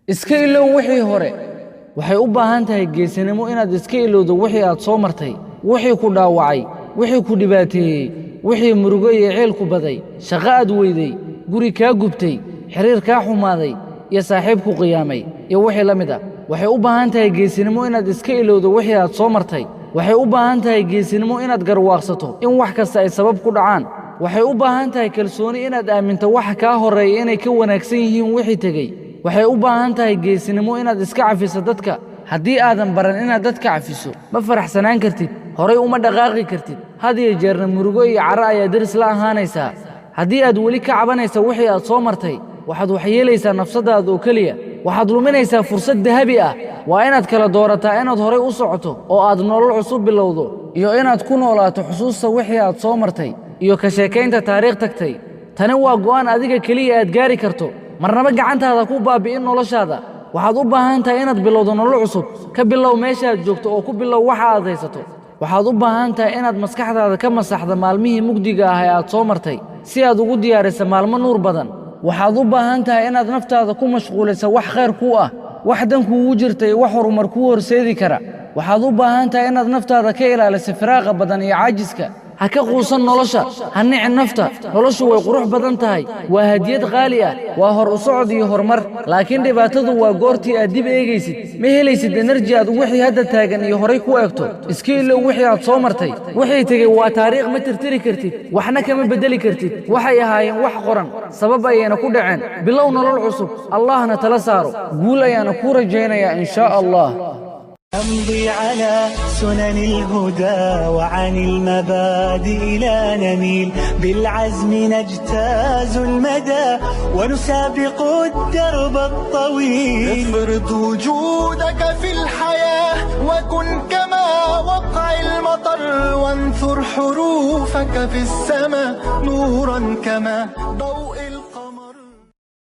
iska ilow wixii hore waxay u baahan tahay geesinimo inaad iska ilowdo wixii aad soo martay wixii ku dhaawacay wixii ku dhibaateeyey wixii murugo iyo ceel ku baday shaqo aad weyday guri kaa gubtay xiriir kaa xumaaday iyo saaxiib ku qiyaamay iyo wixii la mid ah waxay u baahan tahay geesinimo inaad iska ilowdo wixii aad soo martay waxay u baahan tahay geesinimo inaad garwaaqsato in wax kasta ay sabab ku dhacaan waxay u baahan tahay kalsooni inaad aaminto waxa kaa horreeya inay ka wanaagsan yihiin wixii tegey waxay u baahan tahay geesinimo inaad iska cafiso dadka haddii aadan baran inaad dadka cafiso ma faraxsanaan kartid horay uma dhaqaaqi kartid had iyo jeerna murugo iyo caro ayaa deris la ahaanaysaa haddii aad weli ka cabanaysa wixii aad soo martay waxaad waxyeelaysaa nafsadaada oo keliya waxaad luminaysaa fursad dahabi ah waa inaad kala doorataa inaad horay u socoto oo aad nolol cusub bilowdo iyo inaad ku noolaato xusuusta wixii aad soo martay iyo ka sheekaynta taariikh tagtay tani waa go'aan adiga keliya aad gaari karto marnaba gacantaada ku baabi'in noloshaada waxaad u baahan tahay inaad bilowdo nolol cusub ka bilow meeshaad joogto oo ku bilow waxa aad haysato waxaad u baahan tahay inaad maskaxdaada ka masaxdo maalmihii mugdiga ah ee aad soo martay si aad ugu diyaariso maalmo nuur badan waxaad u baahan tahay inaad naftaada ku mashquuliso wax khayr kuu ah wax dan kuugu jirta iyo wax horumar kuu horseedi kara waxaad u baahan tahay inaad naftaada ka ilaaliso firaaqa badan iyo caajiska ha ka quusan nolosha ha nicin nafta noloshu way qurux badan tahay waa hadiyad qaali ah waa hor u socod iyo horumar laakiin dhibaatadu waa goortii aad dib eegaysid ma helaysid enerji aad wixii hadda taagan iyo horay ku eegto iska ilow wixii aad soo martay wixii tegey waa taariikh ma tirtiri kartid waxna kama beddeli kartid waxay ahaayeen wax qoran sabab ayayna ku dhaceen bilow nolol cusub allahna tala saaro guul ayaana kuu rajaynayaa in shaa allah أمضي على سنن الهدى وعن المبادئ لا نميل بالعزم نجتاز المدى ونسابق الدرب الطويل افرض وجودك في الحياة وكن كما وقع المطر وانثر حروفك في السماء نورا كما ضوء